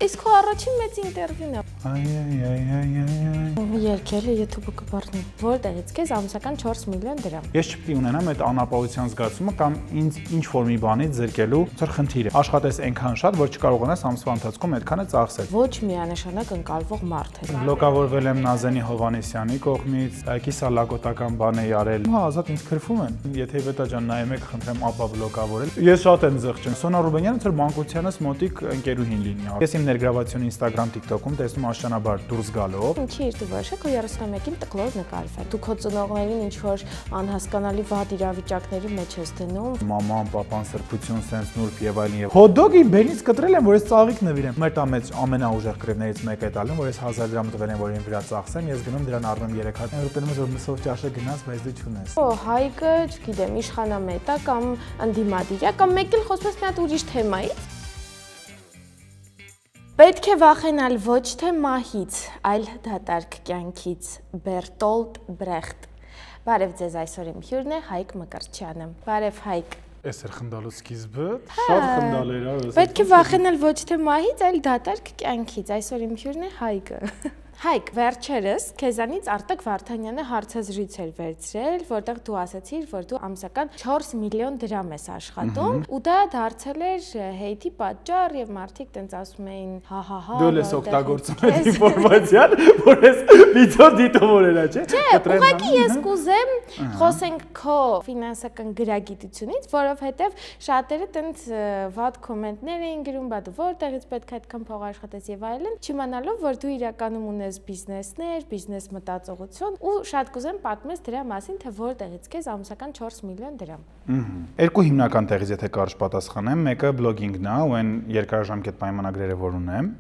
Իսկ քո առաջին մեծ ինտերվյուն է։ Երկել է YouTube-ը կբռնի։ Որտեղից քեզ ամսական 4 միլիոն դրամ։ Ես չպետք է ունենամ այդ անապահովության զգացումը կամ ինձ ինչ-որ մի բանից զրկելու ծր խնդիրը։ Աշխատես այնքան շատ, որ չկարողանաս ամսվա ընթացքում այդքանը ծախսել։ Ոչ միանշանակ ընկալվող մարդ է։ Բլոկավորվել եմ Նազենի Հովհաննիսյանի կողմից, կիսալակոտական բան էի արել։ Հա, ազատ ինձ քրվում են։ Եթե Վետա ջան նայում եք, խնդրեմ ապա բլոկավորել։ Ես շատ եմ զղջում։ Սոնա Ռուբենյանը ծր մանկությանս մոտիկ ընկերուհին լինի։ Ես իմ ներգրավացիոն Instagram, TikTok-ում տեսնում աշճանաբար դուրս գալով։ Ինչի՞ իր դու որոշ քո 31-ին տկլոր նկարվել։ Դու քո ծնողներին ինչ որ անհասկանալի վատ իրավիճակների մեջ ես դնում։ Մաման, պապան, սրբություն, սենց նուրբ եւ այլն եւ հոդոգի բենից կտրել եմ, որ ես ծաղիկ նվիրեմ։ Մեր տամեջ ամենաուժեղ կրևներից մեկը է տալում, որ ես 1000 դրամ տվել եմ, որ ինձ վրա ծախսեմ, ես գնում դրան առնում 3 հատ։ Եվրոպայում որ մսով ճաշը գնաց, բայց դու չունես։ Օ, Հայկը, չգիտեմ, իշխանամետ է կամ ընդդիմադիր է կամ մեկ էլ խոսում ես մի հատ ուրիշ թեմայից։ Պետք է վախենալ ոչ թե մահից, այլ դատարկ կյանքից։ Բերտոլտ Բրեխտ։ Բարև ձեզ, այսօր իմ հյուրն է Հայկ Մկրտչյանը։ Բարև Հայկ։ Էս էր խնդալու սկիզբը, շատ խնդալ էր, այո։ Պետք է վախենալ ոչ թե մահից, այլ դատարկ կյանքից։ Այսօր իմ հյուրն է Հայկը։ Հայկ, վերջերս քեզանից Արտակ Վարդանյանը հարցազրույց էր վերցրել, որտեղ դու ասացիր, որ դու ամսական 4 միլիոն դրամ ես աշխատում, ու դա դարձել էր հեյթի պատճառ եւ մարդիկ տենց ասում էին, հա, դու ես օգտագործում ես ինֆորմացիան, որ ես վիդեո դիտողորելա, չէ՞։ Չէ, ուղղակի ես կուզեմ խոսենք քո ֆինանսական գրագիտությունից, որովհետեւ շատերը տենց վատ կոմենտներ էին գրում, բա դու որտեղից պետք է այդքան փող աշխատես եւ այլն, չիմանալով, որ դու իրականում ունես բիզնեսներ, բիզնես մտածողություն ու շատ կուզեմ պատմես դրա մասին, թե որտեղից քեզ ամսական 4 միլիոն դրամ։ Երկու հիմնական տեղից եթե կարճ պատասխանեմ, մեկը բլոգինգն է ու այն երկարաժամկետ պայմանագրերը որ ունեմ,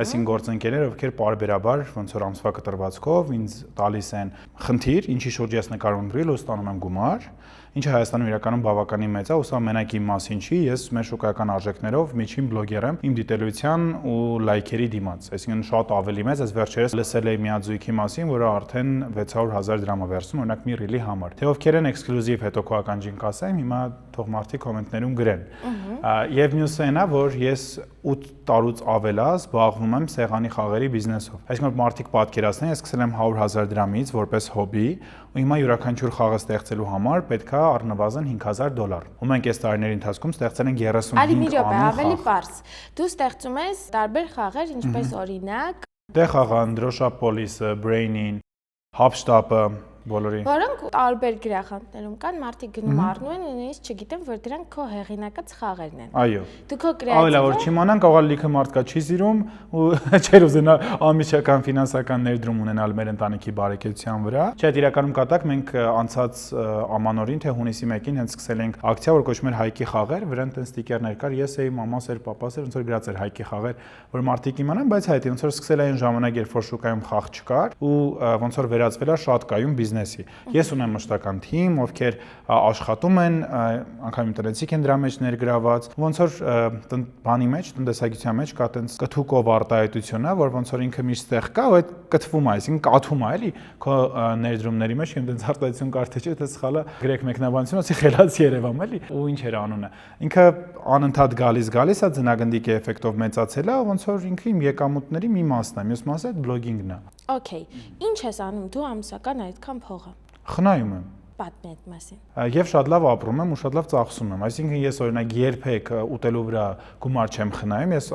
այսինքն գործընկերներ, ովքեր պարբերաբար ոնց որ ամսվա կտրվածքով ինձ տալիս են խնդիր, ինչի շուրջ ես նկարում գրել ու ստանում եմ գումար, ինչը Հայաստանում իրականում բավականին մեծ է, ու սա մենակ իմ մասին չի, ես մեր շուկայական արժեքներով միջին բլոգեր եմ իմ դիտելության ու լայքերի դիմաց, այսինքն շատ ավելի մեծ, ես վերջերս լսել էի մի աձույքի մասին, որը արդեն 600,000 դրամ է վերցնում, օրինակ մի ռիլի համար։ Թե ովքեր են էքսկլյուզիվ, հետո քո ականջին կասեմ, հիմա թող մարդիկ կոմենտներում գրեն։ Եվ մյուսը այն է, որ ես 8 տարուց ավել է զբաղվում եմ սեղանի խաղերի բիզնեսով։ Այսինքն մարդիկ պատկերացնեն, ես սկսել եմ 100,000 դրամից որպես հոբի, ու հիմա յուրաքանչյուր խաղը ստեղծելու համար պետք է առնվազն $5,000։ Ու մենք այս տարիների ընթացքում ստեղծել ենք 35 Ալի մի րոպե, ավելի պարզ։ Դու ստեղծում ես տարբեր խաղեր, ինչպես օրինակ Դե խաղան, Դրոշապոլիսը, Brain-ին, Hubstop-ը, բոլորի։ Որոնք տարբեր գրախանութներում կան, մարդիկ գնում առնում են ու նույնիսկ չգիտեն, որ դրանք քո հեղինակած խաղերն են։ Այո։ Դու քո Ավելի լավ որ չիմանան, կարող լիքը մարդ կա չի սիրում ու չեր ուզենա ամիջական ֆինանսական ներդրում ունենալ մեր ընտանիքի բարեկեցության վրա։ Չէ, իրականում կատակ մենք անցած ամանորին թե հունիսի 1-ին հենց սկսել ենք ակցիա, որ կոչվում էր Հայկի խաղեր, վրան տեն ստիկերներ կար, ես էի, մամաս էր, պապաս էր, ոնց որ գրած էր Հայկի խաղեր, որ մարդիկ իմանան, բայց հայտի ոնց որ սկսել այն ժամանակ, երբ որ շուկայում խաղ չկար ու ոնց որ վերածվել է շատ կայուն բիզնեսի։ Ես ունեմ մշտական թիմ, ովքեր աշխատում են, անգամ տնտեսիկ են դրա մեջ ներգրաված, ոնց որ բանի մեջ, տնտեսագիտության մեջ կա տենց կթուկով արտահայտությունը, որ ոնց որ ինքը միշտ տեղ կա, ու այդ կթվում է, այսինքն կաթում է, էլի, քո ներդրումների մեջ, իմ տենց արտահայտություն կար թե չէ, թե սխալը գրեք մեկնաբանություն, ասի խելացի Երևան, էլի, ու ինչ էր անունը։ Ինքը անընդհատ գալիս է, ձնագնդիկ էֆեկտով մեծացել է, ոնց որ ինքը իմ եկամուտների մի մասն է, մյուս մասը այդ բլոգինգն է։ Okay, ինչ ես անում դու ամսական այդքան փողը։ Խնայում եմ։ Պատմի այդ մասին։ Եվ շատ լավ ապրում եմ ու շատ լավ ծախսում եմ, այսինքն ես օրինակ երբեք ուտելու վրա գումար չեմ խնայում, ես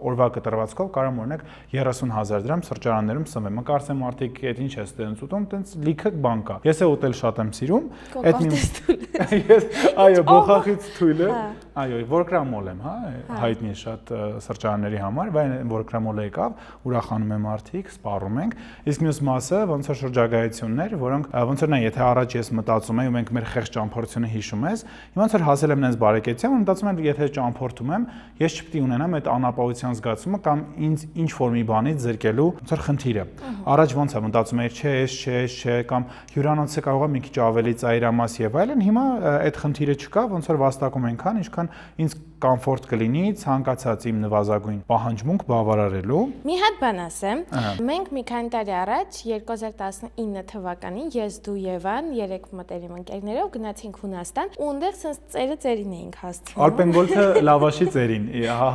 օրվա կտրվածքով կարող եմ օրինակ 30,000 դրամ սրճարաններում սնվեմ։ Կարծեմ մարդիկ այդ ինչ է տենց ուտում, տենց լիքը բան կա։ Ես է ուտել շատ եմ սիրում, այո, բոխախից թույլ է։ Այո, որկրամոլ եմ, հա, հայտնի շատ սրճարանների համար, բայց որկրամոլը եկավ, ուրախանում եմ մարդիկ, սպառում ենք։ Իսկ մյուս մասը ոնց որ շրջագայություններ, որոնք ոնց որ նա եթե առաջ ես մտածում եմ ու մենք մեր խեղճ ճամփորդությունը հիշում ես, հիմա ոնց որ հասել եմ նենց բարեկեցության ու մտածում եմ եթե ճամփորդում եմ, ես չպետք է ունենամ այդ անապահովության զգացումը կամ ինձ ինչ որ մի բանից զրկելու ոնց որ խնդիրը։ Առաջ ոնց է մտածում եմ, չէ, կամ հյուրանոցը կարող է մի քիչ ավելի ծայրամաս եւ այլն, հիմա այդ խնդիրը չկա, ոնց որ վաստակում ենքան, ինչքան ինձ կոմֆորտ կլինի ցանկացած իմ նվազագույն պահանջմունք բավարարելու։ Մի հատ բան ասեմ, մենք մի քանի տարի առաջ 2019 թվականին ես դու Եվան 3 մտերիմ ընկերներով գնացինք Հունաստան ու այնտեղ sense ծերը ծերին էինք հասցնում։ Ալպենգոլդը լավաշի ծերին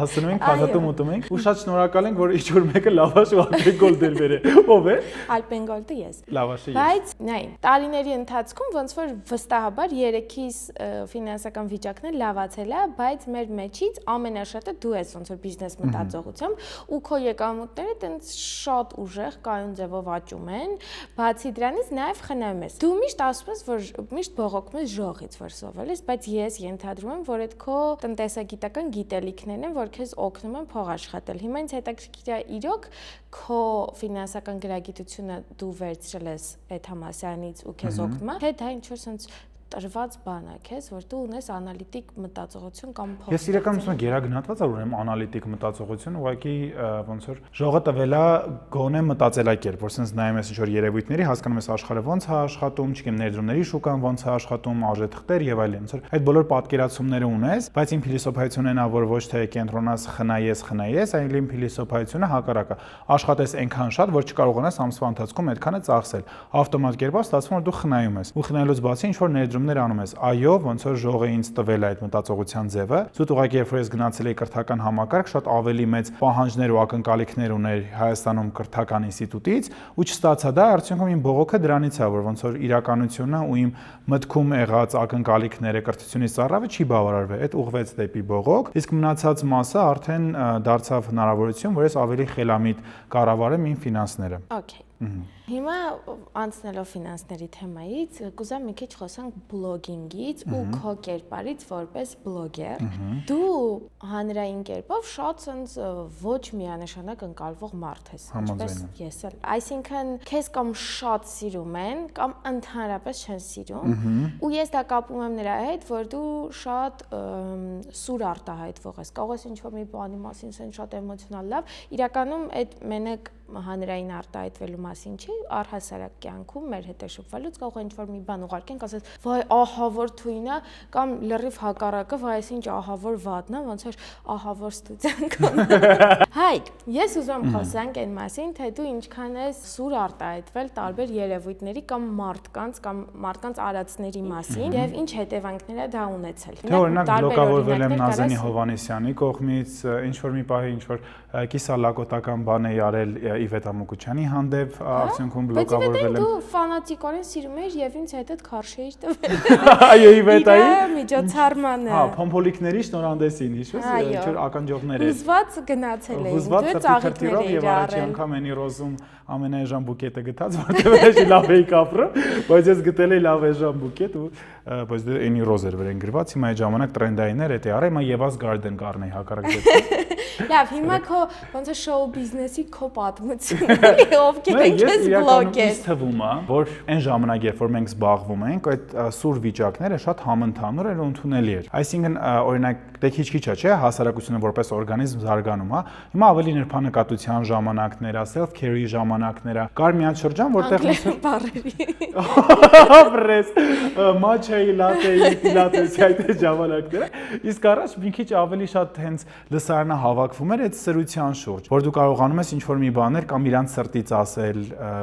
հասնում ենք, հազատում ուտում ենք ու շատ շնորհակալ ենք, որ ինչ-որ մեկը լավաշ ու ալպենգոլդ էր բերել։ Ո՞վ է։ Ալպենգոլդը ես։ Լավաշը ես։ Բայց նայ, տարիների ընթացքում ոնց որ վստահաբար երեքիս ֆինանսական վիճակն է լավացել է, բայց մեր մեջից ամենաշատը դու ես ոնց որ բիզնես մտածողությամբ ու քո եկամուտները տենց շատ ուժեղ կայուն ձևով աճում են, բացի դրանից նաև խնայում ես։ Դու միշտ ասում ես, որ միշտ բողոքում ես ժողից, որ սովորել ես, բայց ես ենթադրում եմ, որ այդ քո տնտեսագիտական գիտելիքներն են, որ քեզ օգնում են փող աշխատել։ Հիմա ինձ հետաքրքիր է իրոք քո ֆինանսական գրագիտությունը դու վերցրել ես այդ համալսարանից ու քեզ օգնում է, թե դա ինչ որ sense տրված բան է քեզ, որ դու ունես անալիտիկ մտածողություն կամ փոխ։ Ես իրականում ասում եմ գերագնահատված եմ ունեմ անալիտիկ մտածողություն, ուղղակի ոնց որ ժողը տվել է գոնե մտածելակերպ, որ sense նայում ես ինչ որ երևույթների, հասկանում ես աշխարհը ոնց է աշխատում, չգիտեմ ներդրումների շուկան ոնց է աշխատում, արժեթղթեր եւ այլն, ոնց որ այդ բոլոր պատկերացումները ունես, բայց իմ փիլիսոփայությունն է, որ ոչ թե կենտրոնաս խնայես, այլ իմ փիլիսոփայությունը հակառակը, աշխատես այնքան շատ, որ չկարողանաս ամսվա ընթացքում այդքանը ծախսել։ Ավտոմատ կերպով ստացվում որ դու խնայում ես։ Ու խնայելուց բացի ինչ որ ներդրումներ անում ես։ Այո, ոնց որ ժողը ինձ տվել է այդ մտածողության ձևը։ Զուտ ուղղակի երբ որ ես գնացել էի կրթական համակարգ, շատ ավելի մեծ պահանջներ ու ակնկալիքներ ուներ Հայաստանում կրթական ինստիտուտից ու չստացա դա, արդյունքում իմ բողոքը դրանից է, որ ոնց որ իրականությունը ու իմ մտքում եղած ակնկալիքները կրթությունից ծառավը չի բավարարվել։ Այդ ուղղվեց դեպի բողոք, իսկ մնացած մասը արդեն դարձավ հնարավորություն, որ ես ավելի խելամիտ կառավարեմ իմ ֆինանսները։ Okay. Հիմա անցնելով ֆինանսների թեմայից, կուզեմ մի քիչ խոսանք բլոգինգից ու քո կերպարից որպես բլոգեր։ Դու հանրային կերպով շատ sense ոչ միանշանակ ընկալվող մարդ ես, ինչպես ես էլ։ Այսինքն քեզ կամ շատ սիրում են, կամ ընդհանրապես չեն սիրում։ Ու ես դա կապում եմ նրա հետ, որ դու շատ սուր արտահայտվող ես։ Կարող ես ինչ-որ մի բանի մասին sense շատ էմոցիոնալ լավ, իրականում այդ մենակ հանրային արտահայտվելու մասին չի, առհասարակ կյանքում մեր հետ է շփվելուց կարող է ինչ-որ մի բան ուղարկենք, ասես, վայ, ահա որ թույն է, կամ լրիվ հակառակը, վայ, այս ինչ ահա որ վատն է, ոնց որ ահա որ ստուդիան կամ։ Հայկ, ես ուզում եմ խոսանք այն մասին, թե դու ինչքան ես սուր արտահայտվել տարբեր երևույթների կամ մարդկանց արածների մասին եւ ինչ հետևանքներ է դա ունեցել։ Թե օրինակ բլոկավորվել եմ Նազանի Հովանեսյանի կողմից, ինչ որ մի պահի ինչ որ կիսալակոտական բան է արել Իվետ Ամուկուչյանի հանդեպ, արդյունքում բլոկավորվել եմ։ Դու ֆանատիկորեն սիրում ես եւ ինձ հետդ քարշ էիր տվել։ Այո, Իվետայի։ Միջոցառմանը։ Հա, փոմփոլիկների շնորհանդեսին, հիշու՞ս, ինչ որ ականջողներ էր։ Հուզված գնացել էին, դու ծաղիկներ էիր արել։ Անգամ Էնի Ռոզում ամենաեժան բուկետը գտած, որտեղ ես լավ էի կապրում, բայց ես գտել էի լավ էժան բուկետ ու բայց դե Էնի Ռոզ էր վրան գրված, հիմա այդ ժամանակ տրենդային էր, դա արի, հիմա Եվաս Garden կառնեի հակառակ դեպքում։ Լավ, հիմա քո ոնց է շոու բիզնեսի քո պատմությունն է, ովքեր են քեզ բլոգեր։ Ես թվում է, որ այն ժամանակ, երբ որ մենք զբաղվում ենք, այդ սուր վիճակները շատ համընդհանուր էր ու ընդունելի էր։ Այսինքն, օրինակ, դե քիչ-քիչ է, չէ՞, հասարակությունը որպես օրգանիզմ զարգանում է։ Հիմա ավելի նրբանկատության ժամանակներ է, self-care-ի ժամանակներ է։ Կար մի հատ շրջան, որտեղ բառերի մաչայի, լատեի, պիլատեսի այդ ժամանակները, իսկ առաջ մի քիչ ավելի շատ հենց լսարանը հավաքվում էր այդ սրության շուրջ, որ դու կարողանում ես ինչ-որ մի բաներ կամ իրանց սրտից ասել,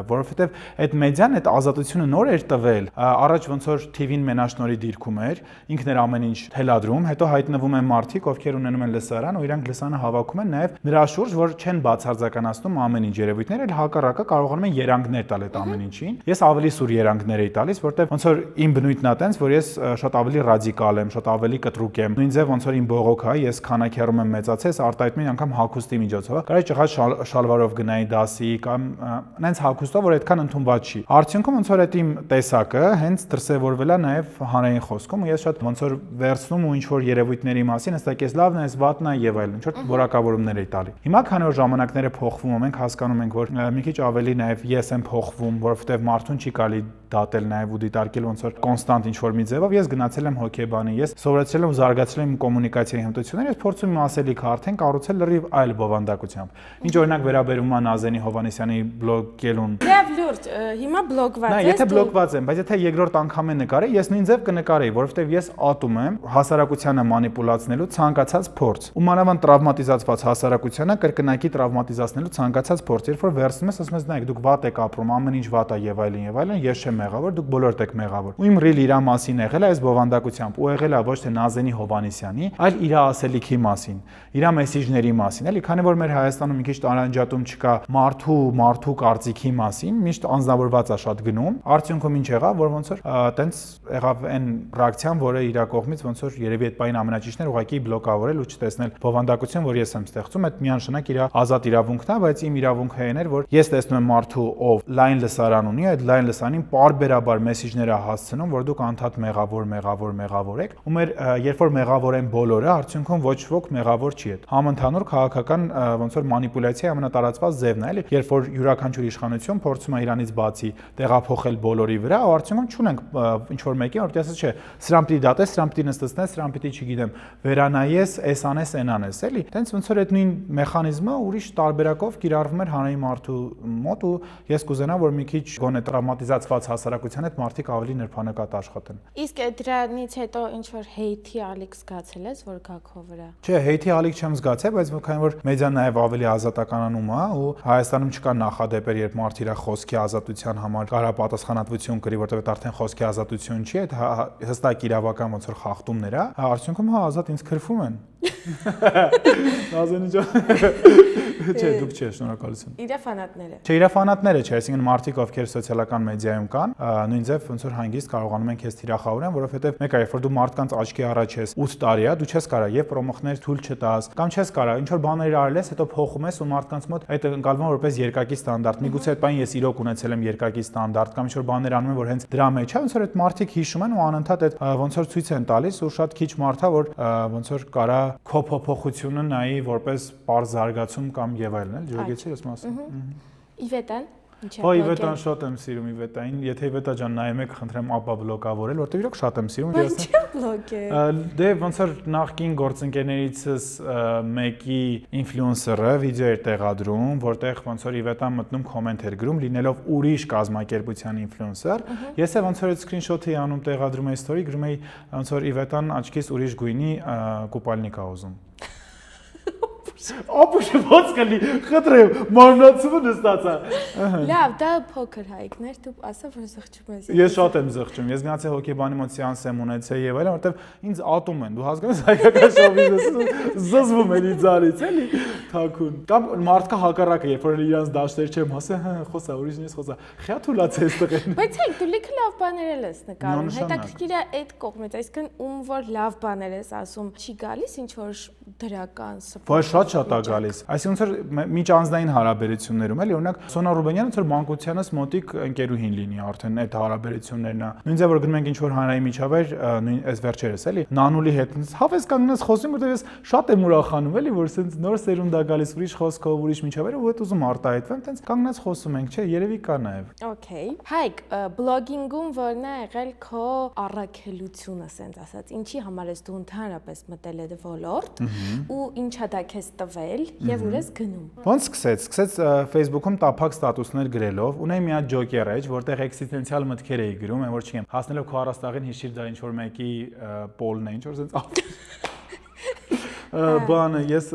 որովհետև այդ մեդիան այդ ազատությունը նոր էր տվել, առաջ ոնց որ TV-ն մենաշնորի դիրքում էր, ինքն էր ամեն ինչ թելադրում, հետո հայտնվում են մարդիկ, ովքեր ունենում են լսարան, ու իրանք լսարանը հավաքում են նաև նրա շուրջ, որ չեն բացարձականացնում ամեն ինչ երևույթներ, այլ հակառակը կարողանում են երանգներ տալ այդ ամեն ինչին։ Ես ավելի սուր երանգներ էի տալիս, որտեղ ոնց որ իմ բնույթն է տենց, որ ես շատ ավելի ռադիկալ եմ, շատ ավելի կտրուկ եմ։ Նույն ձև ոնց որ իմ բողոքը, ես քանակերում եմ մեծացել, արտահայտում եմ անգամ հագուստի միջոցով։ Կարելի ճղած շալվարով գնայի դասի կամ նենց հագուստով, որ այդքան ընդունված չի։ Արդյունքում ոնց որ այդ իմ տեսակը հենց դրսևորվել է նաև հանրային խոսքում, ու ես շատ ոնց որ վերցնում ու ինչ որ երևույթների մասին, հստակ ես լավն է, ես վատն է եւ այլն, ինչ որ որակավորումներ էի տալի։ Հիմա քանի որ ժամանակները փոխվում են, մենք հասկանում ենք, որ մի քիչ ավելի նաև ես եմ փոխվում, որովհետեւ մարդուն չի կարելի դատել նաև ու դիտարկել ոնց որ կոնստանտ ինչ-որ մի ձևով, ես գնացել եմ հոկեբանի, ես սովորեցրել եմ ու զարգացրել եմ կոմունիկացիայի հմտությունները, ես փորձում եմ ասելիքը արդեն կառուցել լրիվ այլ բովանդակությամբ։ Ինչ օրինակ վերաբերում է Նազենի Հովհաննիսյանի բլոգելուն։ Լավ լուրջ, հիմա բլոգված ես։ Նա եթե բլոգված եմ, բայց եթե երկրորդ անգամ եմ նկարել, ես նույն ձև կնկարեի, որովհետև ես ատում եմ հասարակությանը մանիպուլացնելու ցանկացած փորձ։ Ու մանավանդ տրավմատիզացված հասարակությանը կրկնակի տրավմատիզացնելու ցանկացած փորձ, երբ որ վերցնում ես, ասում ես, նայեք, դուք վատ եք ապրում, ամեն ինչ վատ է եւ այլն, ես չեմ մեղավոր, դուք բոլորդ եք մեղավոր։ Ու իմ ռիլ իրա մասին եղել է այս բովանդակությամբ, ու եղել է ոչ թե Նազենի Հովհաննիսյանի, այլ իր ասելիքի մասին, իր մեսիջների մասին, էլի, քանի որ մեր Հայաստանում մի քիչ տարանջատում չկա մարդու կարծիքի մասին, միշտ անձնավորված է շատ գնում, արդյունքում ինչ եղավ, որ ոնց որ տենց եղավ այն ռեակցիան, որը իր կողմից ոնց որ երևի այդ բային ամենաճիշտն էր ուղղակի բլոկավորել ու չտեսնել բովանդակություն, որ ես եմ ստեղծում, այդ միանշանակ իր ազատ իրավունքն է, բայց իմ իրավունքը այն էր, որ ես տեսնում եմ մարդու, ով լայն լսարան ունի, այդ լայն լսարանին պարբերաբար մեսիջներ է հասցնում, որ դուք անդադ մեղավոր եք, ու մեր երբ որ մեղավոր են բոլորը, արդյունքում ոչ ոք մեղավոր չի այդ։ Համընդհանուր քաղաքական ոնց որ մանիպուլյացիայի ամենատարածված ձևն է, էլի, երբ որ յուրաքանչյուր իշխանություն փորձում է իրանից բացի տեղափոխել բոլորի վրա, ու արդյունքում չունենք ինչ որ մեկին, որ ասես չէ, սրան պիտի դատես, սրան պիտի նստեցնես, սրան պիտի չգիտեմ, վերանայես, էս անես, այն անես, էլի։ Տենց ոնց որ այդ նույն մեխանիզմը ուրիշ տարբերակով կիրառվում էր հանրային մարդու մոտ, ու ես կուզենամ, որ մի քիչ գոնե տրավմատիզացված հասարակության հետ մարդիկ ավելի նրբանկատ աշխատեն։ Իսկ դրանից հետո ինչ որ հեյթի ալիք զգացել ես, որ գա քո վրա։ Չէ, հեյթի ալիք չեմ զգացել, բայց քանի որ մեդիան նաև ավելի ազատականանում է, ու Հայաստանում չկա նախադեպեր, երբ մարդ իր խոսքի ազատության համար կարա պատասխանատվություն կրի, որտեղ այդ արդեն խոսքի ազատություն չի, այդ հստակ իրավական ոնց որ խախտումներ է, արդյունքում ազատ ինձ քրվում են։ Նազենի ջան։ Չէ, դուք չէ, շնորհակալություն։ Իրա ֆանատները։ Չէ, իրա ֆանատները չէ, այսինքն մարդիկ, ովքեր սոցիալական մեդիայում կան, նույն ձև ոնց որ հանգիստ կարողանում են քեզ թիրախավորեն, որովհետև մեկ է, երբ որ դու մարդկանց աչքի առաջ ես 8 տարի է, դու չես կարա եւ պրոմոթներ թույլ չտաս, կամ չես կարա ինչ որ բաներ արել ես, հետո փոխում ես ու մարդկանց մոտ այդ ընկալվում որպես երկակի ստանդարտ։ Միգուցե այդ բանը ես իրոք ունեցել եմ երկակի ստանդարտ, կամ ինչ որ բաներ անում են, որ հենց դրա մեջ է, ոնց որ այդ մարդիկ հիշում են ու անընդհատ այդ ոնց որ ցույց են տալիս, ու շատ քիչ մարդ է, որ ոնց որ կարա քո փոփոխությունը նայի որպես པարզ զարգացում կամ եւ այլն, էլ ջոգեցի ես մասը։ Իվետան Հո Իվետան շատ եմ սիրում Իվետային, եթե Իվետա ջան նայում եք, խնդրեմ ապա բլոկավորել, որտեղ իրոք շատ եմ սիրում։ Բայց չէ բլոկեր։ Դե ոնց որ նախկին գործընկերներիցս մեկի ինֆլուենսերը վիդեո էր տեղադրում, որտեղ ոնց որ Իվետան մտնում կոմենտ էր գրում, լինելով ուրիշ կազմակերպության ինֆլուենսեր։ Ես էլ ոնց որ այդ սկրինշոթը անում տեղադրում էի ստորի, գրում էի ոնց որ Իվետան աչքիս ուրիշ գույնի կուպալնիկ ա ուզում։ Ապուշը ո՞նց կլի, խնդրեմ, մարմնացումը նստածա։ Լավ, դա փոքր հայկներ, դու ասա որ զղջում ես։ Ես շատ եմ զղջում, ես գնացի հոկեբանի մոտ սեանս եմ ունեցել եւ այլն, որովհետեւ ինձ ատում են, դու հասկանում ես հայկական շոու բիզնեսը զզվում են ինձանից, էլի, թաքուն։ Կամ մարդկա հակառակը, երբ որ իրանց դաշտեր չեմ ասա, խոսա, ուրիշն ես խոսա։ Խիա թուլաց ես տղեն։ Բայց հեյ, դու լիքը լավ բաներ ես նկարում։ Հետաքրքիր է այդ կողմից, այսինքն ում որ լավ բաներ ես ասում, չի գալիս ինչ որ դրական սպորտ։ Շատ է գալիս։ Այսինքն որ միջանձնային հարաբերություններում էլի օրինակ Սոնա Ռուբենյանը որ մանկությանս մոտիկ ընկերուհին լինի արդեն այդ հարաբերություններն է։ Նույն ձև որ գնում ենք ինչ որ հանրային միջավայր, նույն այս վերջերս էլի Նանուլի հետ հավես կանգնած խոսում, որտեղ ես շատ եմ ուրախանում էլի, որ սենց նոր սերունդ է գալիս ուրիշ խոսքով, ուրիշ միջավայր, ու հետ ուզում արտահայտվեմ, տենց կանգնած խոսում ենք, չէ, երևի կա նաև։ Okay։ Հայկ, բլոգինգում որն է եղել քո առաքելությունը, սենց ասած, ինչի համար ես դու ընդհանրապես մտել այդ ոլորտ ու ինչա դա քեզ տվել եւ ուր ես գնում։ Ոնց սկսեց Facebook-ում տափակ ստատուսներ գրելով, ունեի մի հատ ջոկեր էջ, որտեղ էքզիստենցիալ մտքեր էի գրում, այն որ չգիտեմ, հասնելով քո առաստաղին հիշիր դա ինչ որ մեկի պոլն է, ինչ որ սենց բանը ես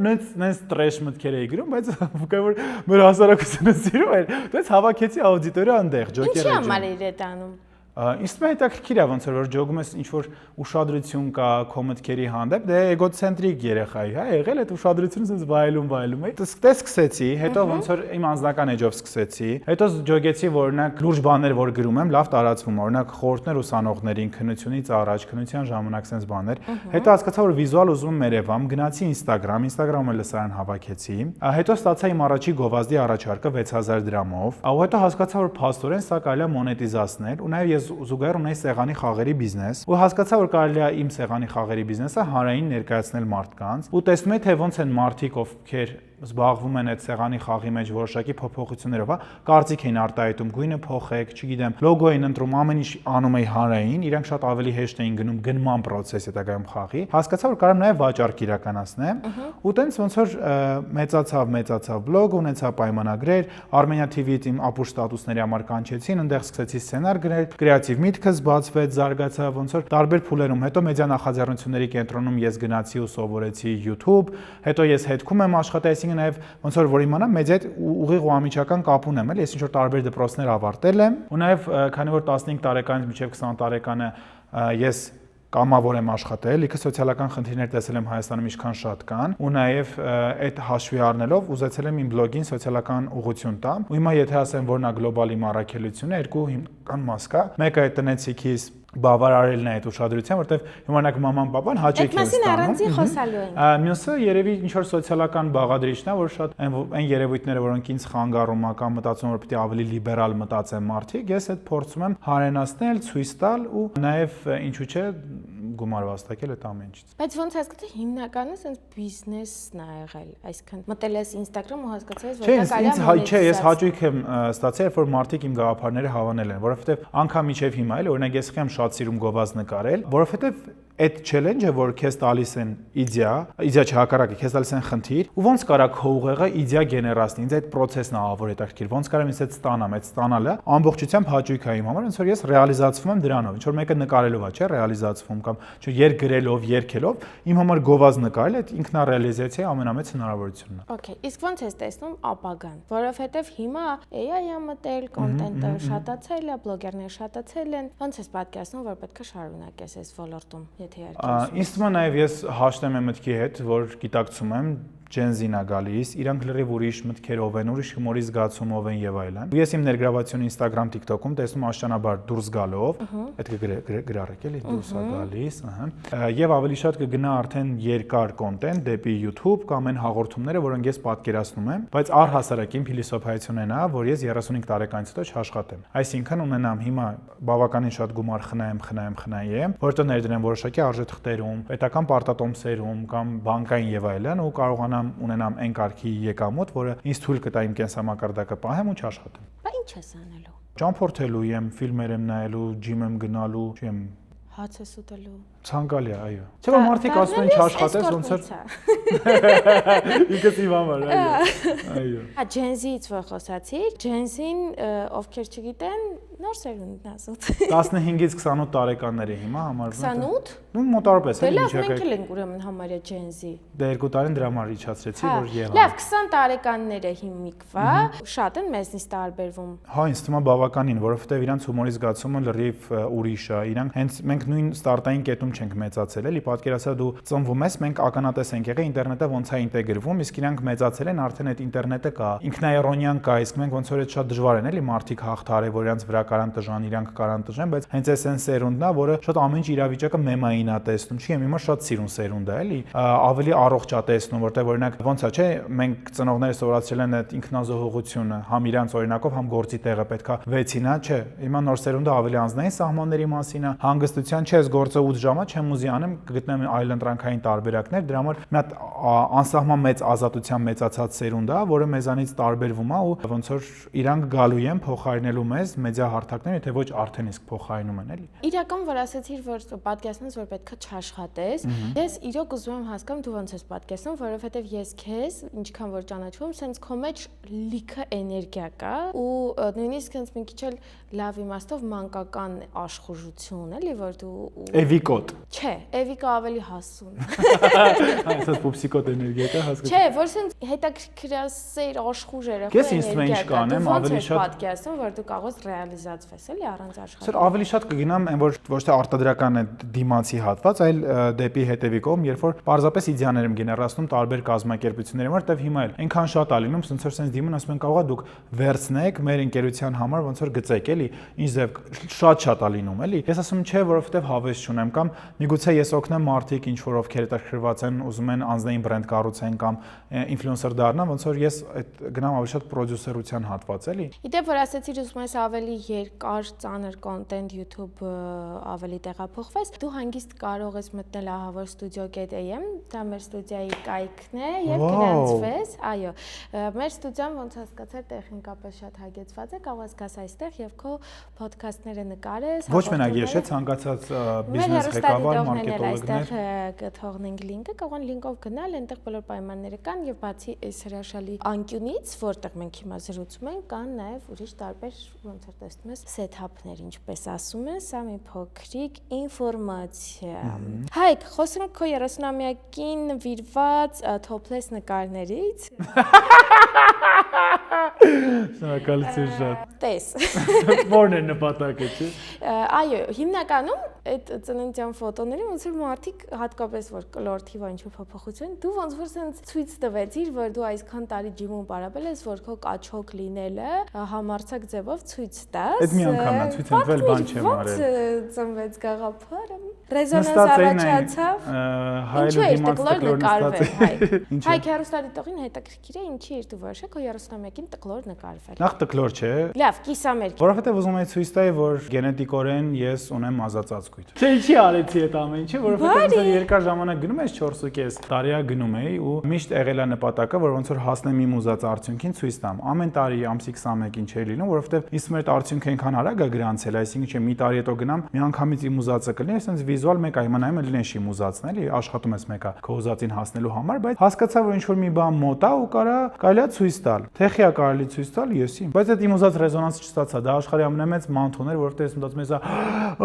նենց տրեշ մտքեր էի գրում, բայց որ մեր հասարակությունը սիրում էր, դες հավաքեցի աուդիտորիա այնտեղ ջոկերը։ Ինչի համար էր դա անում։ Ինձ թվում է հետաքրքիր է ոնց որ ջոգում ես ինչ որ ուշադրություն կա քո մտքերի հանդեպ, դե էգոցենտրիկ երեխայի, հա, եղել այդ ուշադրությունը sense վայելում է։ Դες սկսեցի, հետո ոնց որ իմ անձնական էջով սկսեցի, հետո ջոգեցի, որ օրինակ լուրջ բաներ որ գրում եմ, լավ տարածվում, օրինակ խորհուրդներ ուսանողներին, քննությունից առաջ, քննության ժամանակ sense բաներ։ Հետո հասկացա, որ վիզուալ ուզում եմ երևամ, գնացի Instagram-ում էլ լսարան հավաքեցի։ Հետո ստացա իմ առաջի գովազդի առաջարկը 6000 դրամով։ Հետո հասկացա, որ փաստորեն սա կարելի է մոնետիզացնել, ու նաև զուգահեռ ունեի սեղանի խաղերի բիզնես ու հասկացա որ կարելի է իմ սեղանի խաղերի բիզնեսը հանրային ներկայացնել մարդկանց ու տեսնում եի թե ոնց են մարդիկ ովքեր զբաղվում են այդ սեղանի խաղի մեջ որոշակի փոփոխություններով, հա, կարծիք էին արտահայտում, գույնը փոխեք, չգիտեմ, լոգո էին ընտրում, ամեն ինչ անում էի հանրային, իրանք շատ ավելի հեշտ էին գնում գնման process հետագայում խաղի։ Հասկացա, որ կարամ նաև վաճառք իրականացնեմ, ու տենց ոնց որ մեծացավ բլոգ, ունեցա պայմանագրեր, Armenia TV-ից իմ ապուր ստատուսների համար կանչեցին, այնտեղ սկսեցի սցենար գրել, կրեատիվ միտքս բացվեց, զարգացավ, ոնց որ տարբեր փուլերում, հետո մեդիա նախաձեռնությունների կենտրոնում ես գնացի ու սովորեցի YouTube, հետո ես հետքում եմ աշխատել, այսինքն նաև ոնց որ իմանամ մեդիա հետ ուղիղ ու ամիջական կապ ունեմ, էլի, ես ինչ որ տարբեր դպրոցներ ավարտել եմ, ու նաև քանի որ 15 տարեկանից մինչև 20 տարեկանը ես կամավոր եմ աշխատել, լիքը սոցիալական խնդիրներ տեսել եմ Հայաստանում ինչքան շատ կան, ու նաև այդ հաշվի առնելով ուզեցել եմ իմ բլոգին սոցիալական ուղղություն տամ, ու հիմա եթե ասեմ, որ նա գլոբալ իմ առաքելությունը երկու հիմնական մաս կա, մեկը այդ տնեցիքիս բավարարելն է այդ ուշադրության, որտեվ հիմնարկ մաման պապան հաճեք են ստանում։ Այդ մասին առանձին խոսալու ենք։ Մյուսը երևի ինչ որ սոցիալական բաղադրիչն է, որ շատ այն երևույթները, որոնք ինձ խանգարում ա կամ մտածում որ պիտի ավելի լիբերալ մտածեն մարդիկ, ես այդ փորձում եմ հարենացնել, ցույց տալ ու նաև ինչու՞ չէ գումար վաստակել այդ ամեն ինչից։ Բայց ոնց հասկացա հիմնականը sense բիզնեսն ա եղել, այսինքն մտել ես Instagram ու հասկացա ես որ դա կարելի է։ Չէ, ես հաճույք եմ ստացել, որ մարդիկ իմ գաղափարները հավանել են, որովհետև անգամ իջև հիմա էլ օրինակ ես խեմ շատ սիրում գովազ նկարել, որովհետև այդ challenge-ը, որ քեզ տալիս են իդեա չհակառակը, քեզ տալիս են խնդիր, ու ոնց կարա քո ուղեղը իդեա գեներացնի, ինձ այդ process-ն է ավոր հետաքրքիր, ոնց կարամ ինձ այդ ստանամ, այդ ստանալը ամբողջությամբ հաճույք է իմ համար, ոնց որ ես ռեալիզացվում եմ դրանով, ինչ որ մեկը նկարելով է, չէ, ռեալիզացվում կամ չէ, երգ գրելով, երգելով, իմ համար գովազ նկարել այդ ինքնարեալիզացիայի ամենամեծ հնարավորությունն է։ Okay, իսկ ոնց ես տեսնում ապագան, որովհետև հիմա AI-ը մտել, կոնտենտը շատացել է, բլոգերները շատացել են, ոնց ես պատկերացնում, որ պետք է շարունակես այս ոլորտում։ Ինձ թվում է նաև ես հաշտեմ եմ մտքի հետ, որ գիտակցում եմ Gen Z-ն է գալիս, իրանք լրիվ ուրիշ մտքերով են, ուրիշ հումորի զգացումով են եւ այլն։ Ու ես իմ ներգրավացիոն Instagram, TikTok-ում տեսնում աշճանաբար դուրս գալով, այդ կգրառեք էլի դուրս է գալիս, եւ ավելի շատ կգնա արդեն երկար կոնտենտ դեպի YouTube կամ այն հաղորդումները, որոնք ես պատկերացնում եմ, բայց առհասարակ իմ փիլիսոփայությունն է նա, որ ես 35 տարեկանից հետո չաշխատեմ։ Այսինքն ունենամ հիմա բավականին շատ գումար խնայեմ, որտեղ ներդրեմ որոշակի արժեթղթերում, պետական պարտատոմսերում կամ բանկային եւ այլն, ու կարողանամ ունենամ այն կարգի եկամուտ, որը ինձ թույլ կտա իմ կենսամակարդակը պահեմ ու չաշխատեմ։ Բա ինչ ես անելու։ Ճամփորդելու եմ, ֆիլմեր եմ նայելու, ջիմ եմ գնալու, չեմ հաց ես ուտելու։ Ցանկալի է, այո։ Չէ՞ որ մարդիկ ասում են չաշխատես, ոնց որ ինքս իմ համար, այո։ Հա Gen Z-ից որ խոսացիր, Gen Z-ին ովքեր չգիտեն, նոր սերունդն ասած։ 15-ից 28 տարեկանների հիմա համարվում է։ 28։ Ну մոտավորապես Դե էլի լավ, միջակայք։ մենք էլ ենք ուրեմն համարյա Gen Z։ Դե 2 տարին դրա համար իջացրեցի, որ եղա։ Լավ, 20 տարեկանները հիմիկվա, շատ են մեզնից տարբերվում։ Հա, ինձ թվում է բավականին, որովհետև իրանց հումորի զգացումը լրիվ ուրիշ է։ Իրանք հենց մենք նույն ստարտային կետում չենք մեծացել, էլի պատկերացրա դու ծնվում ես, մենք ականատես ենք եղել ինտերնետը ոնց է ինտեգրվում, իսկ իրանք մեծացել են արդեն այդ ինտերնետը կա։ Ինքնաիրոնիան կա, իսկ մենք ոնց որ այդ շատ դժվար են, էլի մարդիկ հաղթարել, որ իրանց վրա կարան տժան, իրանք կարան տժեն, բայց հենց այս են սերունդն է, որը շատ ամեն ինչ իրավիճակը մեմային է տեսնում։ Չի, հիմա շատ սիրուն սերունդ է, էլի, ավելի առողջ է տեսնում, որտեղ օրինակ ոնց է, չէ, մենք ծնողները սովորացրել են այդ ինքնազոհողությունը, համ իրանց օրինակով, համ գործի տեղը պետքա 6-ին է, չէ։ Հիմա նոր սերունդը ավելի անձնային սահմանների մասին է, հանգստության, չէ, գործը 8 ժամ է, չեմ ուզի անեմ, կգտնեմ այլընտրանքային տարբերակներ, դրա համար մի հատ անսահման մեծ ազատության մեծացած սերունդ է, որը մեզանից տարբերվում է ու ոնց որ իրանք գալու են փոխարինելու մեզ մեդիա հարթակներ, եթե ոչ արդեն իսկ փոխարինում են, էլի։ Իրական որ ասացիր, որ պատկերացնես, որ պետքա չաշխատես, ես իրոք ուզում եմ հասկանամ դու ոնց ես պատկերացնում, որովհետև ես քեզ ինչքան որ ճանաչում, սենց քո մեջ լիքը էներգիա կա ու նույնիսկ սենց մի քիչ էլ լավ իմաստով մանկական աշխուժություն, էլի, որ դու Էվիկոտ։ Չէ, Էվիկը ավելի հասուն։ Այսպես պուպսիկոտ էներգիա կա, հասկացա։ Չէ, որ սենց հետաքրքրասեր աշխուժ երախո Ես ինձ ինչ կանեմ, ավելի շատ պատկերացնում, որ դու կարող ես ռեալիզացվես, էլի առանց աշխատանքի։ Սա ավելի շատ կգնամ այն որ ոչ թե արտադրական է դիմացի հատված, այլ դեպի հետևի կողմ, երբ որ պարզապես իդեաներ եմ գեներացնում տարբեր կազմակերպությունների համար, որտեվ հիմա էլ այնքան շատ է լինում, ոնց որ սենց դիմում ասում են կարող է դուք վերցնեք մեր ընկերության համար ոնց որ գծեք, էլի, ինչ ձև շատ է լինում, էլի։ Ես ասում չէ, որովհետև հավես չունեմ կամ միգուցե ես օգնեմ մարդիկ ինչ որ ովքեր հետաքրքրված են, ուզում են անձնային բրենդ կառուցեն կամ ինֆլուենսեր դառնան, ոնց որ ես այդ գնամ ավելի շատ պրոդյուսերության հատված էլի։ Իդեպ որ ասեցիր ուզում ես ավելի երկար ծանր կոնտենտ YouTube ավելի տեղափոխվես, դու հանգիստ կարող ես մտնել ահավոր studio.am, դա մեր ստուդիայի կայքն է եւ գրանցվես, այո, մեր ստուդիան ոնց հասկացար տեխնիկապես շատ հագեցված է, կարող ես գաս այստեղ եւ քո ոդքասթները նկարես, ոչ մենակ ես, ցանկացած բիզնես ղեկավար, մարքետոլոգներ կթողնենք լինքը, կարող են լինքով գնալ, այնտեղ բոլոր պայմանները կան եւ բացի այս հրաշալի անկյունից, որտեղ մենք հիմա զրուցում ենք, կան նաեւ ուրիշ տարբեր ոնց որ տեսնում ես սեթափներ, ինչպես ասում են, սա մի փոքրիկ ինֆորմացիա։ Հայկ, խոսենք քո 30-ամյակին նվիրված topless նկարներից։ Շնորհակալություն շատ։ Տես։ Որն է նպատակը, չէ՞։ Այո, հիմնականում այդ ծննդյան ֆոտոների ոնց որ մարդիկ հատկապես որ կլոր թիվը ինչ-որ փոփոխություն, դու ոնց որ սենց ցույց տվեցիր, որ դու այսքան տարի ջիմում պարապել ես, որ քո կաչոք լինելը համարձակ ձևով ցույց տաս։ Այդ մի անգամն է ցույց տվել, բան չեմ արել։ Ծնվեց գաղափարը։ Ռեզոնանս առաջացավ։ Ինչու է տկլոր նկարվել, հայ։ Հայ հերոստատիտողին հետաքրքիր է ինչի էր դու որոշել քո 30-ամյակին տկլոր նկարվել։ Նախ տկլոր չէ։ Լավ, կիսամերկ։ Որովհետև ուզում եմ ցույց տալ, որ գենետիկորեն ես ունեմ ազատածկույթ։ Չէ, ինչի արեցի այդ ամեն ինչը, որովհետև ես երկար ժամանակ գնում ես 4.5 տարիա գնում էի ու միշտ եղել է նպատակը, որ ոնց որ հասնեմ իմ ուզած արդյունքին ցույց տամ։ Ամեն տարի ամսի 21-ին չէ լինում, որովհետև իսկ մեր արդյունքը այնքան արագ է գրանցել, այսինքն չէ մի տարի հետո գնամ, միանգամից իմ ուզածը կլինի, այսինքն վիզուալ մեկ է, հիմա նայում եմ լինես իմ ուզածն էլի, աշխատում ես մեկը քո ուզածին հասնելու համար, բայց հասկացա, որ ինչ որ մի բան մոտ է ու կարելի է ցույց տալ։ Թեխիա կարելի ցույց տալ եսի։ Բայց այդ իմ ուզած ռեզոնանսը չստացա, դա աշխարհի ամենամեծ մանթուն էր, որովհետև ես մտածում եմ,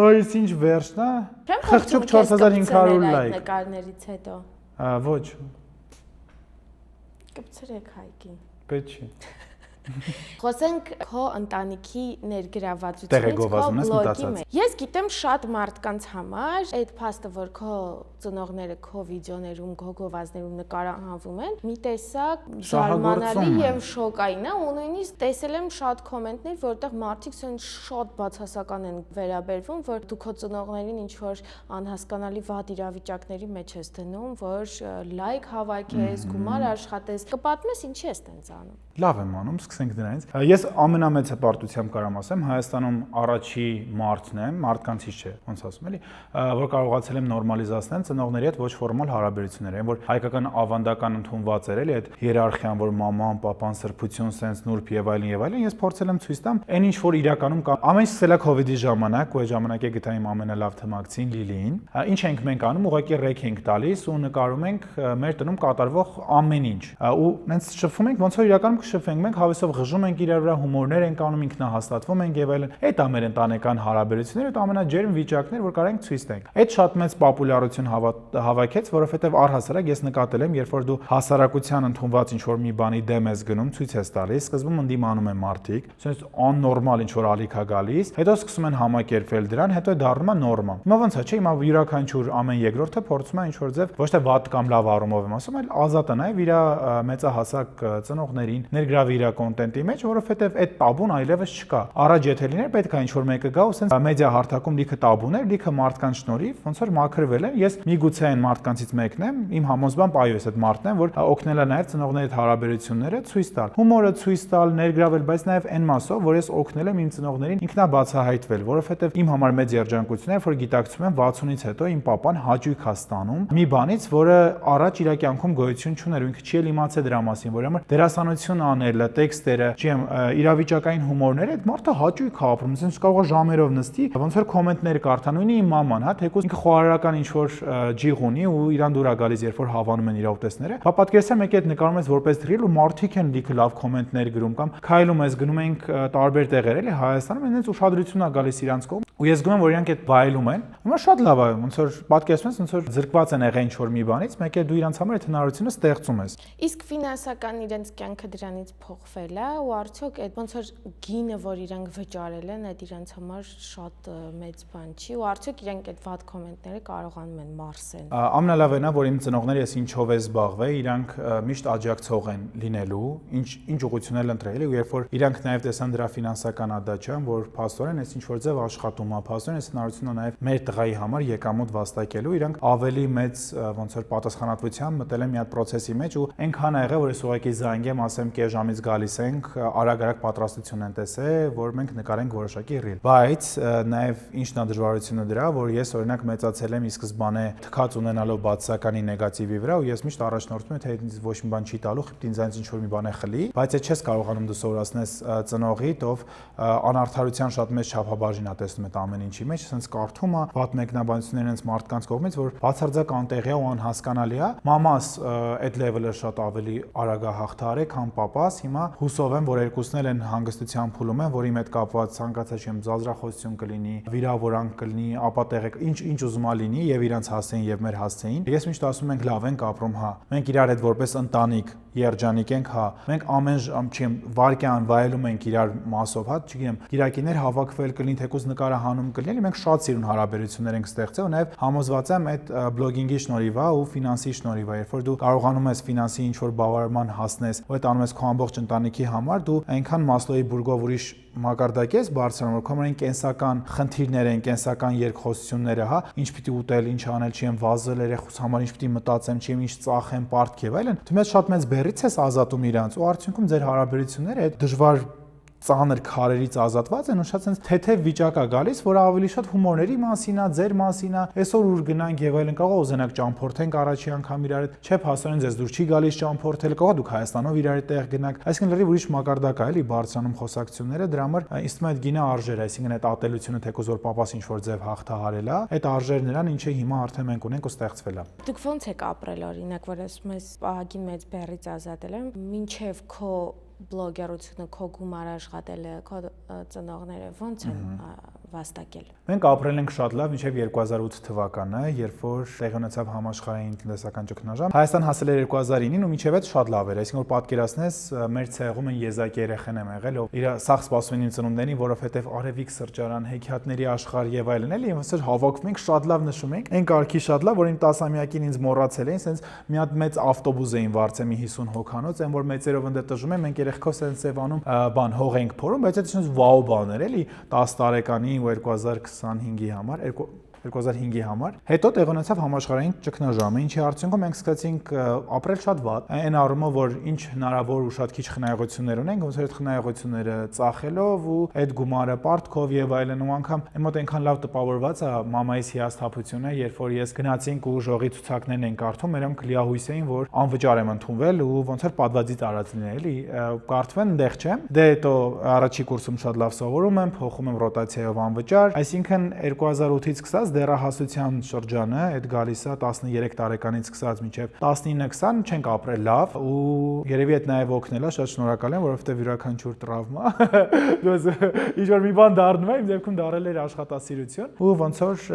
այս ինչ վերջն է։ Խղճուկ 4500 լայք։ Նկարներից հետո։ Ոչ։ Կպցրեք հայկին։ Պետք չի։ Խոսենք քո ընտանիքի ներգրավվածությունից, քո բլոգի մեջ։ Ես գիտեմ շատ մարդկանց համար այդ փաստը, որ քո ծնողները քո վիդեոներում, քո գովազդներում նկարահանվում են, մի տեսակ զարմանալի եւ շոկային է, ու նույնիսկ տեսել եմ շատ կոմենտներ, որտեղ մարդիկ շատ բացասական են վերաբերվում, որ դու քո ծնողներին ինչ որ անհասկանալի վատ իրավիճակների մեջ ես դնում, որ լայք հավաքես, գումար աշխատես, կպատմես ինչի ես տենց անում։ Լավ եմ անում, սկսենք դրանից։ Ես ամենամեծ հպարտությամբ կարամ ասեմ, Հայաստանում առաջի մարդն եմ, մարդկանցից չէ, ոնց ասում էլի, որ կարողացել եմ նորմալիզացնել ծնողների հետ ոչ ֆորմալ հարաբերություններ, այն որ հայկական ավանդական ընդունված էր էլի այդ հիերարխիան, որ մաման, պապան, սրբություն, սենց նուրբ եւ այլն, ես փորձել եմ ցույց տամ, այն ինչ որ իրականում կա։ Ամեն ինչ սկսել է COVID-ի ժամանակ, ու այդ ժամանակ է գտա իմ ամենալավ թմակցին Լիլիին։ Ինչ ենք մենք անում, ուղղակի ռեկ ենք տալիս ու նկարում ենք մեր տնում կատարվող ամեն ինչ։ Ու նենց շփվում ենք, ոնց որ իրականում շփվենք, մենք հավեսով ղժում ենք իրար վրա, հումորներ ենք անում, ինքնահաստատվում ենք եւ այլն։ Այդ ամեն ընտանեկան հարաբերությունները, այդ ամենաջերմ վիճակներ, որ կարող ենք ցույց տանք։ Այդ շատ մեծ պոպուլարություն հավաքեց, որովհետեւ առհասարակ ես նկատել եմ, երբ որ դու հասարակության ընդունված ինչ որ մի բանի դեմ ես գնում, ցույց ես տալիս, սկզբում ընդդիմանում են մարդիկ, ասես աննորմալ ինչ որ ալիք է գալիս, հետո սկսում են համակերպվել դրան, հետո դառնում է նորմա։ Հիմա ոնց է, չէ՞, հիմա յուրաքանչյուր ամեն երկրորդը փորձում է ինչ որ ձև ոչ թե վատ կամ լավ առումով եմ ասում, այլ ազատ է նաեւ իր մեծահասակ ծնողներին ներգրավի իր կոնտենտի մեջ, որովհետև այդ տաբուն այլևս չկա։ Առաջ եթե լիներ, պետք է ինչ-որ մեկը գա ու սենց մեդիա հարթակում լիքը տաբուներ, լիքը մարդկանց շնորհիվ ոնց որ մաքրվել են։ Ես միգուցե այն մարդկանցից մեկն եմ, իմ համոզմամբ այո, ես այդ մարդն եմ, որ օգնել է նաև ծնողների հետ հարաբերությունները ցույց տալ, հումորը ցույց տալ, ներգրավել, բայց նաև այն մասով, որ ես օգնել եմ իմ ծնողներին ինքնաբացահայտվել, որովհետև իմ համար մեծ երջանկություն է, որ գիտակցում եմ 60-ից հետո իմ papan հաճույք է ստանում մի բանից, որը առաջ իր կյանքում գոյություն չուներ, ու ինքը չի էլ իմացել դրա մասին, որ համար դերասանություն անելը, տեքստերը, չեմ իրավիճակային հումորները, այդ մարդը հաճույք է ապրում, ասես կարող է ժամերով նստի, ոնց որ կոմենտներ կարդա, նույնի իմ մաման, հա, թեկուզ ինքը խոհարարական ինչ որ ջիղ ունի ու իրան դուր է գալիս, երբ որ հավանում են իր ուտեսները, հա պատկերացրեք մեկ այդ նկարում ես որպես ռիլ ու մարդիկ են լիքը լավ կոմենտներ գրում կամ քայլում ես գնում ենք տարբեր տեղեր էլի Հայաստանում, այնպես ուշադրություն է գալիս իրանց կողմ, ու ես գնում որ իրանք այդ վայելում են, հիմա շատ լավ է, ոնց որ պատկերացնում ես, ոնց որ զրկված են եղել ինչ որ մի բանից, մեկ է դու իրանց համար այդ հնարավորությունը ստեղծում ես։ Իսկ ֆինանսական իրենց կյանքը դրանից փոխվել է ու արդյոք այդ ոնց որ գինը, որ իրանք վճարել են, այդ իրանց համար շատ մեծ բան չի ու արդյոք իրանք այդ վատ կոմենտները կարողանում են մարսել։ Ամենալավն է, որ իմ ծնողները ես ինչով է զբաղվել, իրանք միշտ աջակցող են լինելու, ինչ ուղղություններ են ընտրել ու երբ որ իրանք նաև տեսան դրա ֆինանսական ադաչան, որ փաստորեն այս ինչ որ ձև աշխատում շարունակում ապահովեն, այս հնարավորությունը նաև մեր տղայի համար եկամուտ վաստակելու, իրանք ավելի մեծ ոնց որ պատասխանատվությամբ մտել են մի հատ process-ի մեջ ու այնքան ա եղել, որ ես ուղղակի զանգեմ, ասեմ կես ժամից գալիս ենք, արագ պատրաստություն են տեսել, որ մենք նկարենք որոշակի reel։ Բայց նաև ինչն է դժվարությունը դրա, որ ես օրինակ մեծացել եմ ի սկզբանե թքած ունենալով բացականի նեգատիվի վրա ու ես միշտ առաջնորդում եմ, թե ինձ ոչ մի բան չի տալու, ինձ այնց ինչ որ մի բան է խլի, բայց այդ չես կարողանում դու սովորացնես ծնողիդ, ով անարդարության շատ մեծ չափաբաժին է տեսնում այդ ամեն ինչի մեջ, ասենց կարդում է վատ մեկնաբանություններ այնց մարդկանց կողմից, որ բացարձակ անտեղի է ու անհասկանալի է։ Մամաս այդ level-ը շատ ավելի արագ է հաղթահարել, քան պապաս։ Հիմա հուսով եմ, որ երկուսն էլ են հանգստության փուլում են, որի հետ կապված ցանկացած չեմ զազրախոսություն կլինի, վիրավորանք կլինի, ապա տեղեկ ինչ ուզում ա լինի եւ իրանց հասցեին եւ մեր հասցեին։ Ես միշտ ասում ենք լավ ենք ապրում, հա։ Մենք իրար հետ որպես ընտանիք երջանիկ ենք, հա։ Մենք ամեն չեմ վարկյան վայելում ենք իրար մասով, հա, չգիտեմ, գիրակիներ հավաքվել կլինի, թեկուզ նկարահանում կլինի, մենք շատ սիրուն հարաբերություններ ենք ստեղծել ու նաեւ համոզված եմ այդ բլոգինգի շնորհիվ է ու ֆինանսի շնորհիվ է, երբ որ դու կարողանում ես ֆինանսի ինչ որ բավարարման հասնես, ու այդ անում ես քո ամբողջ ընտանիքի համար, դու այնքան Մասլոուի բուրգով ուրիշ մակարդակ ես բարձրանում, որ քո կենսական խնդիրներ են, կենսական երկխոսությունները, հա, ինչ պիտի ուտել, ինչ անել, չեմ վազել երեխուս համար, ինչ պիտի մտածեմ, չեմ ինչ ծախեմ, պարտքև այլն։ Դու մեծ շատ մեծ բեռից ես ազատում իրանց ու արդյունքում ձեր հարաբերությունները այդ դժվար ծանր քարերից ազատված են ու շատ sense թեթև վիճակ է գալիս, որ ավելի շատ հումորների մասին է, ձեր մասին է, այսօր ուր գնանք եւ այլն, կարող ուզենաք ճամփորդենք առաջի անգամ իրար հետ, չէ՞ հասարեն ձեզ դուր չի գալիս ճամփորդել, կարող դուք Հայաստանով իրար հետ տեղ գնաք, այսինքն լրիվ ուրիշ մակարդակ է, էլի բարձրանում խոսակցությունները, դրա համար իսկ այդ գինը արժեր, այսինքն այդ ատելությունը թեկուզ որ պապաս ինչ որ ձև հաղթահարել է, այդ արժերն նրան ինչը հիմա արդեն մենք ունենք ու ստեղծվել է։ Դուք ո՞նց եք ապրել օրինակ, որ ասում ես ահագին մեծ բեռից ազատել եմ, մինչև քո բլոգերությունը, քո գումար աշխատելը, քո ծնողները ո՞նց են վաստակել։ Մենք ապրել ենք շատ լավ մինչև 2008 թվականը, երբ որ տեղի ունեցավ համաշխարհային տնտեսական ճգնաժամ։ Հայաստան հասել էր 2009-ին ու մինչև այդ շատ լավ էր, այսինքն որ պատկերացնես մեր ցեղում են եզակի երեխան եմ եղել, ով իր սաղ սպասում են իմ ծնունդներին, որովհետև արևիկ սրճարան, հեքիաթների աշխարհ եւ այլն էլի, ոնց որ հավաքվում ենք, շատ լավ նշում ենք։ Այն կարգի շատ լավ, որ իմ 10-ամյակին ինձ մոռացել էին, սենց մի հատ մեծ ավտոբուս էին վարձել մի 50 հոգանոց, այն որ մեծերով ընդ տժում են, մենք երեխքով սենց անում բան հող ենք փորում, բայց այդ ինչ վաու բան էր էլի 10 տարեկանի ու 2025-ի համար 2005-ի համար, հետո տեղ ունեցավ համաշխարհային ճգնաժամը, ինչի արդյունքում մենք սկսեցինք ապրել շատ վատ, այն առումով, որ ինչ հնարավոր ու շատ քիչ խնայողություններ ունենք, ոնց որ այդ խնայողությունները ծախելով ու այդ գումարը պարտքով եւ այլն ու անգամ մոտ այնքան լավ տպավորված է մամայիս հիասթափությունը, երբ որ ես գնացինք ու ժողի ցուցակներն են կարդում, մերոնք լիահույս էին, որ անվճար եմ ընդունվել ու ոնց որ պատվազից արած լինել, էլի կարդվեն այնտեղ չեմ, դե հետո առաջի կուրսում շատ լավ սովորում եմ, փոխում եմ ռոտացիայով անվճար, այսինքն 2008-ից սկսած դեռահասության շրջանը, այդ գալիս է 13 տարեկանից սկսած մինչև 19-20 չենք ապրել լավ ու երևի այդ նաև օգնել է, շատ շնորհակալ եմ, որովհետև յուրաքանչյուր տրավմա ինչ որ մի բան դառնում է, իմ դեպքում դառել էր աշխատասիրություն ու ոնց որ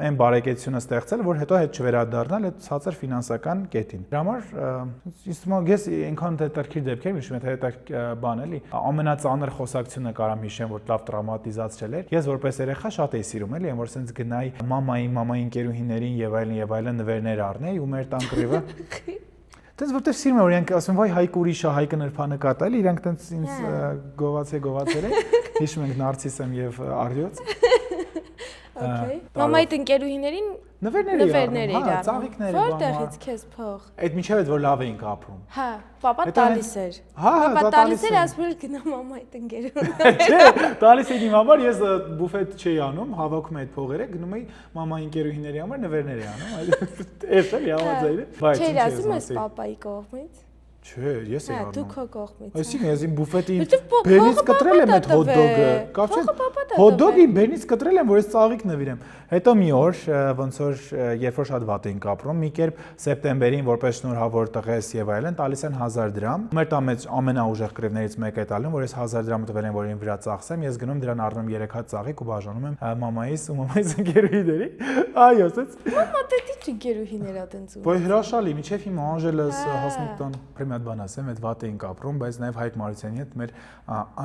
այն բարեկեցությունը ստեղծել, որ հետո հետ չվերադառնալ այդ ցածր ֆինանսական կետին։ Դրա համար ես այնքան հետաքրքիր դեպքեր հիշում եմ, թե բան էլի, ամենածանր խոսակցությունը կարամ հիշեմ, որ լավ տրավմատիզացրել էր։ Ես որպես երեխա շատ էի սիրում էլի, որ սենց գնայի մամայի ընկերուհիներին եւ այլն նվերներ առնեի ու մեր տան կռիվը Տենց որտեվ սիրում եմ, որ իրանք ասում են, վայ Հայկ ուրիշ է, Հայկը նրբանկատ էլի, իրանք տենց ինձ գովացել են, հիշում ենք Նարցիսեմ եւ Արիոց։ Okay. Մամայիդ ընկերուհիներին նվերներ իրար։ Հա, ծաղիկներ են։ Որտեղից քեզ փող։ Այդ միջև այդ որ լավ էինք ապրում։ Հա, պապա տալիս էր։ Պապա տալիս էր, ասում էր գնա մամայիդ ընկերուհին։ Չէ, տալիս էր իմ համար, ես բուֆետ չէի անում, հավաքում էի այդ փողերը, գնում էի մամայի ընկերուհիների համար նվերներ էի անում, այլ էս էլի համաձայն է։ Չէ, ասում ես պապայի կողմից։ Չէ, ես եմ առնում։ Դու քո կողմից։ Այսինքն ես իմ բուֆետի բենից կտրել եմ այդ հոթ-դոգը։ Կապչեն հոթ-դոգի բենից կտրել եմ, որ ես ծաղիկ նվիրեմ։ Հետո մի օր ոնց որ երբ որ շատ վատ էինք ապրում, մի կերպ սեպտեմբերին որպես շնորհավոր տղես եւ այլն տալիս են 1000 դրամ։ Մեր տան մեջ ամենաուժեղ կրիվներից մեկը է տալում, որ ես 1000 դրամ տվել են, որ ին վրա ծախսեմ, ես գնում դրան առնում 3 հատ ծաղիկ ու բաժանում եմ մամայիս ու մամայիս ընկերուհիների։ Այո, ասած։ Մամա դե դի ընկերուհիներ ա տենց ու։ Ոյ հրաշալի, միջև հիմա Անժելս հասնիկ տան պրեմիատ բան ասեմ, այդ վատ էինք ապրում, բայց նաև Հայկ Մարությանի հետ մեր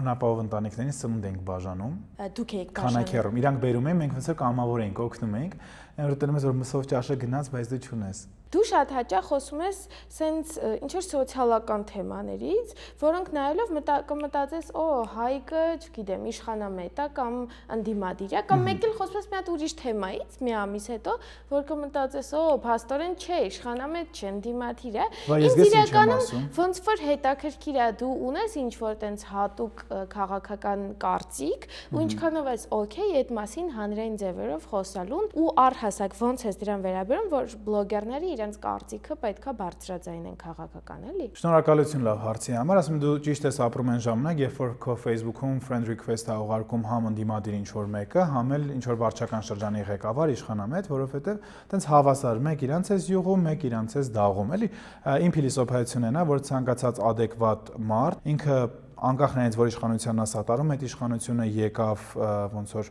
անապահով ընտանիքներին սնունդ էինք բաժանում։ Դուք եք բաժանում։ Քանակերում, իրանք բերում են, մենք ոնց որ կամավոր էինք, օգնում էինք, այնուր տնում ես որ մսով ճաշը գնաց, բայց դու չունես։ դու շատ հաճախ խոսում ես սենց ինչ որ սոցիալական թեմաներից, որոնք նայելով կմտածես, Հայկը, չգիտեմ, իշխանամետ է կամ ընդդիմադիր է, կամ մեկ էլ խոսում ես մի հատ ուրիշ թեմայից, մի ամիս հետո, որ կմտածես, փաստորեն չէ, իշխանամետ չէ, ընդդիմադիր է։ Ինձ իրականում ոնց որ հետաքրքիր է, դու ունես ինչ որ տենց հատուկ քաղաքական կարծիք, ու ինչքանով ես օքեյ այդ մասին հանրային ձևերով խոսալուն ու առհասարակ ոնց ես դրան վերաբերում, որ բլոգերները իրենց կարծիքը պետքա բարձրաձայնեն քաղաքական, էլի։ Շնորհակալություն լավ հարցի համար, ասում դու ճիշտ ես ապրում են ժամանակ, երբ որ քո Facebook-ում friend request-ը ուղարկում համ ընդդիմադիր ինչ որ մեկը, համ էլ ինչ որ վարչական շրջանի ղեկավար, իշխանամետ, որովհետև տենց հավասար մեկ իրանց էս յուղում, մեկ իրանց էս դաղում, էլի։ Իմ փիլիսոփայությունն է, որ ցանկացած adekvat մարդ ինքը անկախ նրանից որ իշխանությանն է սատարում, այդ իշխանությունը եկավ ոնց որ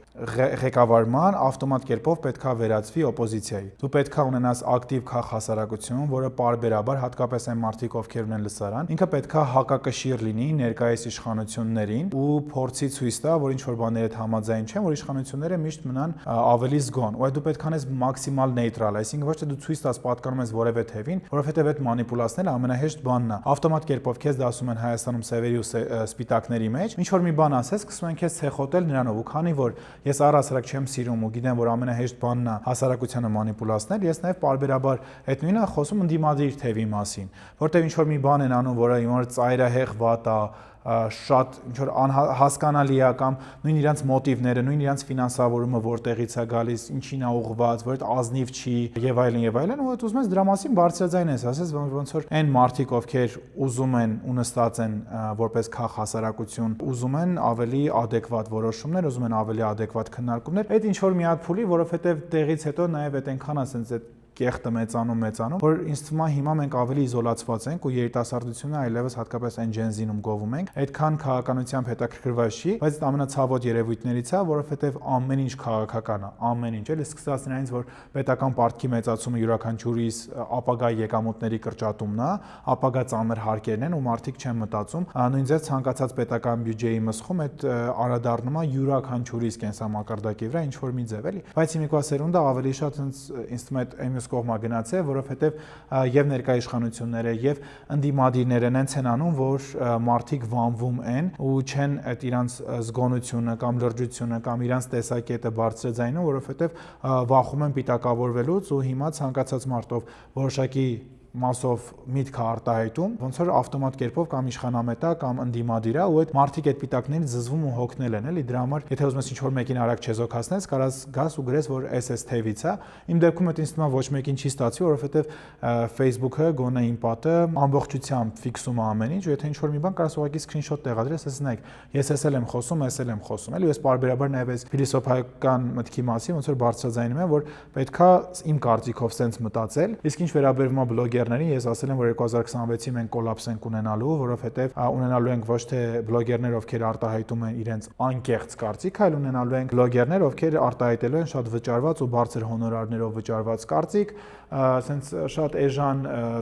ղեկավարման, ավտոմատ կերպով պետքա վերածվի օպոզիցիայի։ Դու պետքա ունենաս ակտիվ քաղաքասարակություն, որը պարբերաբար հատկապես այն մարդիկ, ովքեր ունեն լսարան, ինքը պետքա հակակշիռ լինի ներկայիս իշխանություններին ու փորձի ցույց տա, որ ինչ որ բաների հետ համաձայն չեն, որ իշխանությունները միշտ մնան ավելի զգոն։ Ու այդ դու պետք անես մաքսիմալ նեյտրալ, այսինքն ոչ թե դու ցույց տաս պատկանում ես որևէ թևին, որովհետև այդ մանիպուլացնելը ամենահեշտ բանն է։ Ավտոմատ կերպով քեզ դա ասում են Հայաստանում սևերի ու սպիտակների մեջ, ինչ որ մի բան ասես, սկսում են քեզ ցեխոտել նրանով, ու քանի որ ես առհասարակ չեմ սիրում ու գիտեմ, որ ամենահեշտ բանն է հասարակությանը մանիպուլացնել, ես նաև պարբերաբար այդ նույնը խոսում ընդդիմադիր թևի մասին, որտեղ ինչ որ մի բան են անում, որը իմ որ ծայրահեղ վատ է, շատ ինչ որ հասկանալի է կամ նույն իրանց մոտիվները, նույն իրանց ֆինանսավորումը որտեղից է գալիս, ինչին է ուղղված, որ այդ ազնիվ չի եւ այլն, ու այդ ուզում ես դրա մասին բարձրաձայն ես, ասես ոնց որ այն մարդիկ, ովքեր ուզում են ու նստած են որպես քաղաքասարակություն, ուզում են ավելի adekvat որոշումներ, ուզում են ավելի adekvat քննարկումներ, այդ ինչ որ մի հատ փուլի, որովհետեւ տեղից հետո նաեւ այդ այնքան ասենց այդ կեղտը մեծանում, որ ինձ թվում է հիմա մենք ավելի իզոլացված ենք ու երիտասարդությունը այլևս հատկապես այն ջենզինում գովում ենք, այդքան քաղաքականությամբ հետաքրքրված չի, բայց դա ամենացավոտ երևույթներից է, որովհետև ամեն ինչ քաղաքական է, ամեն ինչ, էլի սկսած նրանից, որ պետական պարտքի մեծացումը յուրաքանչյուրիս ապագա եկամուտների կրճատումն է, ապագա ծանր հարկերն են ու մարդիկ չեն մտածում, նույն ձև ցանկացած պետական բյուջեի մսխում այդ անդրադառնում է յուրաքանչյուրիս կենսամակարդակի վրա ինչ որ մի ձև, էլի, բայց հիմիկվա սերունդը ավելի շատ ինձ թվում է մյուս կողմա գնաց է, որովհետև եւ ներկայ իշխանությունները եւ ընդդիմադիրները նենց են անում, որ մարդիկ վանվում են ու չեն այդ իրանց զգոնությունը կամ լրջությունը կամ իրանց տեսակետը բարձրաձայնում, որովհետև վախում են պիտակավորվելուց ու հիմա ցանկացած մարդով որոշակի մասով միտք արտահայտում, ոնց որ ավտոմատ կերպով կամ իշխանամետ է կամ ընդդիմադիր է ու այդ մարդիկ այդ պիտակներից զզվում ու հոգնել են, էլի դրա համար, եթե ուզում ես ինչ-որ մեկին արագ չեզոքացնես, կարաս գաս ու գրես, որ SS թևից է։ Իմ դեպքում այդ ինձ թվում է ոչ մեկին չի ստացվի, որովհետև Facebook-ը գոնե իմ պատը ամբողջությամբ ֆիքսում է ամեն ինչ, ու եթե ինչ-որ մի բան կարաս ուղղակի սկրինշոտ տեղադրես, ասես նայեք, ես էսել եմ խոսում, էլի ես պարբերաբար նաև այս փիլիսոփայական մտքի մասին ոնց որ բարձրաձայնում եմ, որ պետքա իմ կարծիքով սենց մտածել, իսկ ինչ վերաբերվում է բլոգերներին, ես ասել եմ, որ 2026-ին մենք կոլապս ենք ունենալու, որովհետև ունենալու ենք ոչ թե բլոգերներ, ովքեր արտահայտում են իրենց անկեղծ կարծիքը, այլ ունենալու ենք բլոգերներ, ովքեր արտահայտելու են շատ վճարված ու բարձր հոնորարներով վճարված կարծիք, ասենց շատ էժան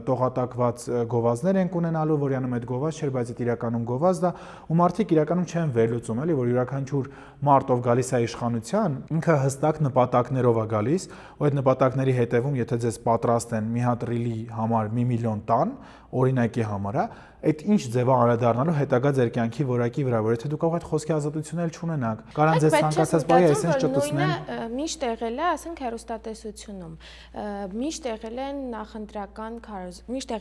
տողատակված գովազդներ ենք ունենալու, որյանում այդ գովազդ չէր, բայց այդ իրականում գովազդ է, ու մարդիկ իրականում չեն վերլուծում, էլի, որ յուրաքանչյուր մարդ ով գալիս է իշխանության, ինքը հստակ նպատակներով է գալիս, ու այդ նպատակների հետևում, եթե ձեզ պատրաստ են մի հատ ռիլի համար 1 միլիոն տան, օրինակի համար է, այդ ինչ ձև է անդրադառնալու հետագա ձեր կյանքի որակի վրա, որ եթե դուք կարող եք խոսքի ազատություն էլ չունենաք, կարան ձեզ ցանկացած բանի այսպես ճտուցնեն։ Միշտ եղել է, ասենք հեռուստատեսությունում, միշտ եղել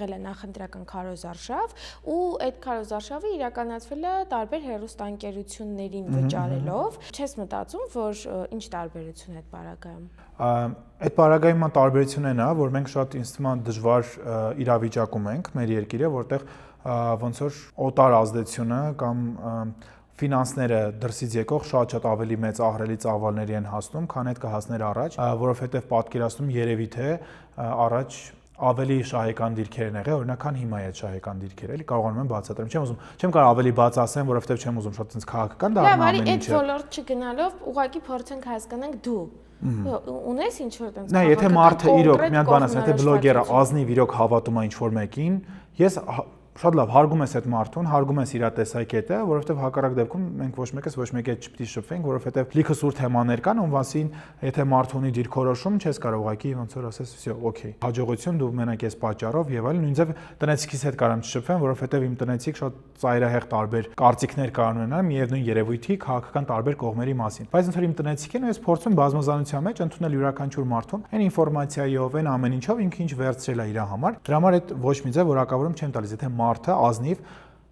է նախընտրական քարոզարշավ, ու այդ քարոզարշավը իրականացվել է տարբեր հեռուստաընկերություններին վճարելով։ Չես մտածում, որ ինչ տարբերություն է այդ պարագայում։ Այդ պարագայում տարբերությունն է, որ մենք շատ ինձ թվում է դժվար իրավիճակում ենք մեր երկիրը, որտեղ ոնց որ օտար ազդեցությունը կամ ֆինանսները դրսից եկող շատ ավելի մեծ ահռելի ծավալների են հասնում, քան այդ կհասներ առաջ, որովհետև պատկերացնում երևի թե առաջ ավելի շահեկան դիրքեր են եղել, օրինակ քան հիմա այդ շահեկան դիրքերը, էլի կարողանում եմ բացատրեմ։ Չեմ կարող ավելի բաց ասեմ, որովհետև չեմ ուզում շատ ցենց քաղաքական դառնալ ամեն ինչը։ Այդ ոլորտ չգնալով ուղղակի փորձենք հասկանանք դու ունես ինչ որ տենց։ Նա եթե մարդը իրոք մի հատ բան ասեմ, եթե բլոգերը ազնիվ իրոք հավատում է ինչ որ մեկին, ես շատ լավ, հարգում ես այդ մարդուն, հարգում ես իր տեսակետը, որովհետև հակառակ դեպքում մենք ոչ մեկս ոչ մեկի հետ չպիտի շփվենք, որովհետև լիքը սուր թեմաներ կան, ում մասին եթե մարդու ունի դիրքորոշում, չես կարող ուղղակի ոնց որ ասես, всё, օքեյ։ Հաջողություն դու մենակ ես պատճառով եւ այլն, նույնիսկ տնեցիկիս հետ կարամ չշփվեմ, որովհետև իմ տնեցիկ շատ ծայրահեղ տարբեր կարծիքներ կարող ունենա միևնույն երևույթի քաղաքական տարբեր կողմերի մասին։ Բայց ոնց որ իմ տնեցիկին ես փորձում բազմազանության մեջ ընդունել յուրաքանչյուր մարդուն, այն ինֆորմացիայով, այն ամեն ինչով ինքը ինչ վերցրել է իր համար։ Դրա համար այդ ոչ մի ձև որակավորում չեմ տալիս, եթե մարդը ազնիվ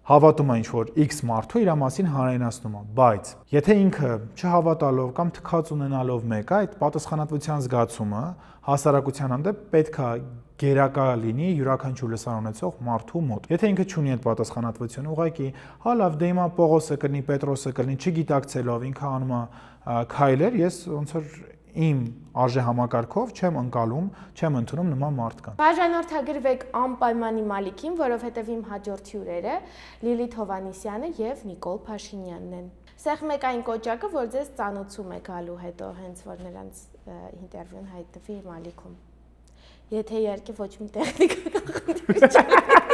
հավատում է ինչ-որ X մարդու իր մասին հանրայնացնում է, բայց եթե ինքը չհավատալով կամ թքած ունենալով մեկ է, այդ պատասխանատվության զգացումը հասարակության հանդեպ պետք է գերակա լինի յուրաքանչյուր լսարան ունեցող մարդու մոտ։ Եթե ինքը չունի այդ պատասխանատվությունը, ուղղակի հա լավ, դե հիմա Պողոսը կլինի, Պետրոսը կլինի, չգիտակցելով ինքը անում է քայլեր, ես ոնց որ իմ արժե համակարգով չեմ ընկալում, չեմ ընդունում նման մարդկանց։ Բաժանորդագրվեք անպայմանի Մալիքին, որովհետև իմ հաջորդ հյուրերը Լիլիթ Հովհաննիսյանը եւ Նիկոլ Փաշինյանն են։ Սեղ մեկ այն կոճակը, որ ձեզ ծանոթում է գալու հետո, հենց որ նրանց ինտերվյուն հայտնվի Մալիքում։ Եթե իհարկե ոչ մի տեխնիկա